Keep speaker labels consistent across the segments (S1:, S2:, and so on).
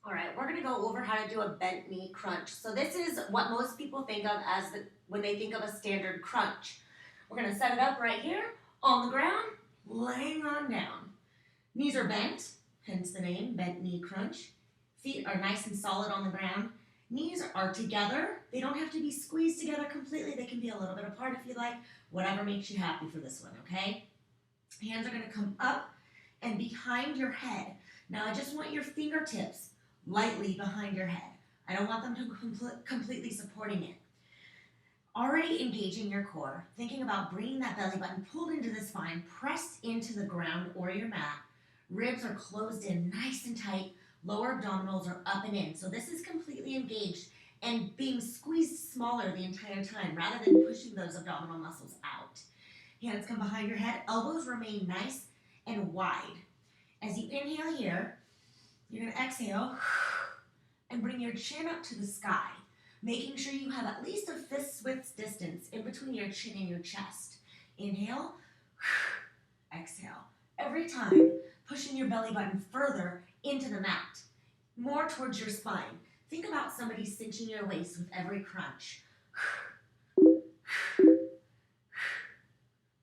S1: All right, we're gonna go over how to do a bent knee crunch. So this is what most people think of as when they think of a standard crunch. We're gonna set it up right here on the ground, laying on down. Knees are bent, hence the name, bent knee crunch. Feet are nice and solid on the ground. Knees are together. They don't have to be squeezed together completely. They can be a little bit apart if you like, whatever makes you happy for this one, okay? Hands are gonna come up and behind your head. Now I just want your fingertips lightly behind your head. I don't want them to completely supporting it. Already engaging your core, thinking about bringing that belly button pulled into the spine, pressed into the ground or your mat. Ribs are closed in nice and tight. Lower abdominals are up and in. So this is completely engaged and being squeezed smaller the entire time rather than pushing those abdominal muscles out. Hands come behind your head. Elbows remain nice and wide. As you inhale here, you're going to exhale and bring your chin up to the sky, making sure you have at least a fist width distance in between your chin and your chest. Inhale, exhale. Every time, pushing your belly button further into the mat, more towards your spine. Think about somebody cinching your waist with every crunch.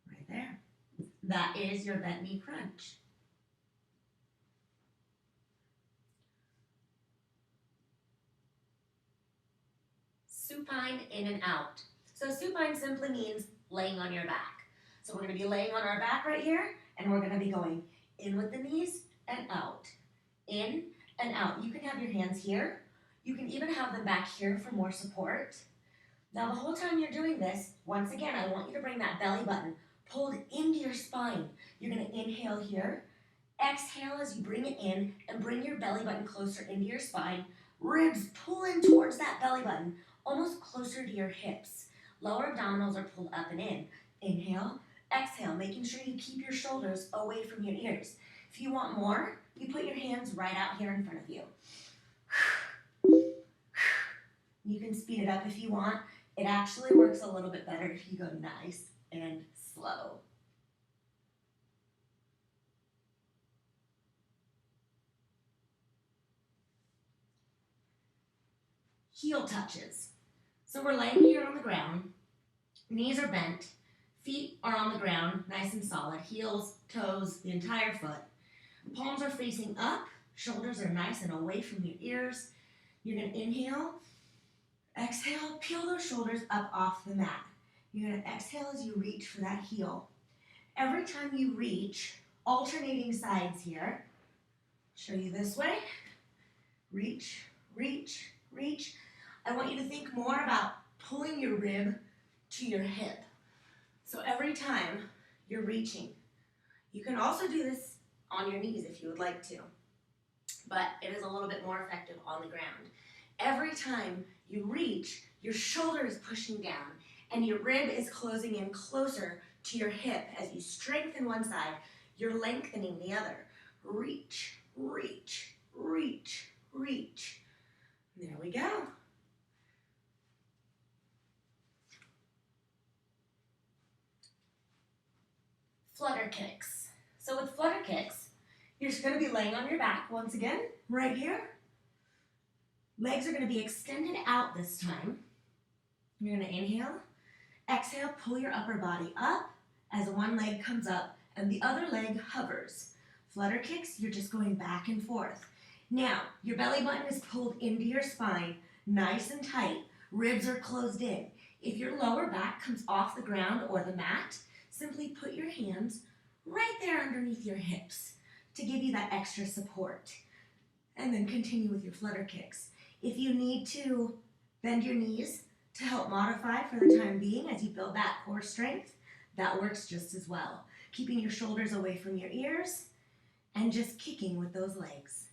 S1: Right there. That is your bent knee crunch. Supine in and out. So supine simply means laying on your back. So we're going to be laying on our back right here, and we're going to be going in with the knees and out. In and out. You can have your hands here. You can even have them back here for more support. Now the whole time you're doing this, once again, I want you to bring that belly button pulled into your spine. You're going to inhale here. Exhale as you bring it in and bring your belly button closer into your spine. Ribs pull in towards that belly button, almost closer to your hips. Lower abdominals are pulled up and in. Inhale, exhale, making sure you keep your shoulders away from your ears. If you want more, you put your hands right out here in front of you. You can speed it up if you want. It actually works a little bit better if you go nice and slow. Heel touches. So we're laying here on the ground. Knees are bent. Feet are on the ground, nice and solid. Heels, toes, the entire foot. Palms are facing up. Shoulders are nice and away from your ears. You're going to inhale. Exhale, peel those shoulders up off the mat. You're going to exhale as you reach for that heel. Every time you reach, alternating sides here. Show you this way. Reach, reach, reach. I want you to think more about pulling your rib to your hip. So every time you're reaching, you can also do this on your knees if you would like to, but it is a little bit more effective on the ground. Every time you reach, your shoulder is pushing down and your rib is closing in closer to your hip. As you strengthen one side, you're lengthening the other. Reach, reach, reach, reach. There we go. Flutter kicks. So with flutter kicks, you're just going to be laying on your back once again, right here. Legs are going to be extended out this time. You're going to inhale, exhale, pull your upper body up as one leg comes up and the other leg hovers. Flutter kicks, you're just going back and forth. Now, your belly button is pulled into your spine, nice and tight. Ribs are closed in. If your lower back comes off the ground or the mat, simply put your hands right there underneath your hips to give you that extra support. And then continue with your flutter kicks. If you need to bend your knees to help modify for the time being as you build that core strength, that works just as well. Keeping your shoulders away from your ears and just kicking with those legs.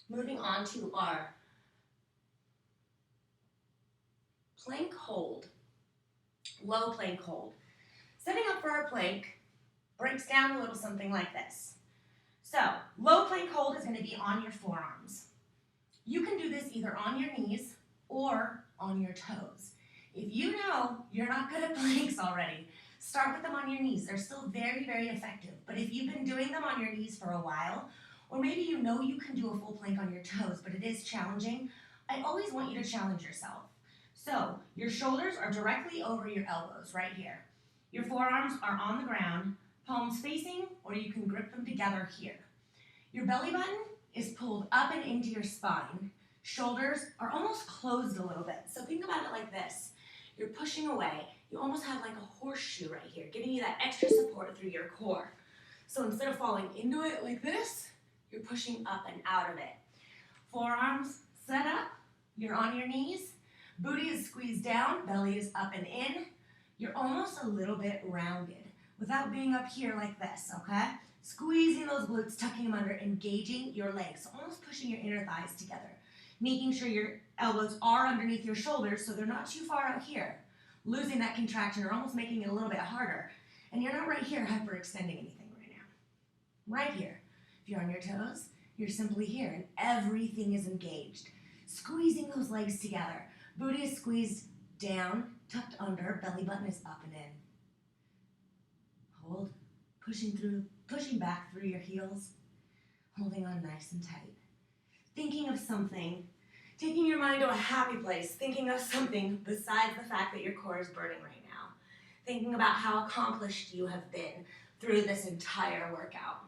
S1: Moving on to our plank hold, low plank hold. Setting up for our plank breaks down a little something like this. So, low plank hold is going to be on your forearms. You can do this either on your knees or on your toes. If you know you're not good at planks already, start with them on your knees. They're still very, very effective. But if you've been doing them on your knees for a while, or maybe you know you can do a full plank on your toes, but it is challenging, I always want you to challenge yourself. So your shoulders are directly over your elbows right here. Your forearms are on the ground, palms facing, or you can grip them together here. Your belly button is pulled up and into your spine. Shoulders are almost closed a little bit. So think about it like this. You're pushing away. You almost have like a horseshoe right here, giving you that extra support through your core. So instead of falling into it like this, you're pushing up and out of it. Forearms set up. You're on your knees. Booty is squeezed down. Belly is up and in. You're almost a little bit rounded without being up here like this, okay? Squeezing those glutes, tucking them under, engaging your legs. So almost pushing your inner thighs together. Making sure your elbows are underneath your shoulders so they're not too far out here. Losing that contraction or almost making it a little bit harder. And you're not right here hyperextending anything right now. Right here. If you're on your toes, you're simply here and everything is engaged. Squeezing those legs together. Booty is squeezed down, tucked under, belly button is up and in. Hold, pushing back through your heels, holding on nice and tight. Thinking of something, taking your mind to a happy place, thinking of something besides the fact that your core is burning right now. Thinking about how accomplished you have been through this entire workout.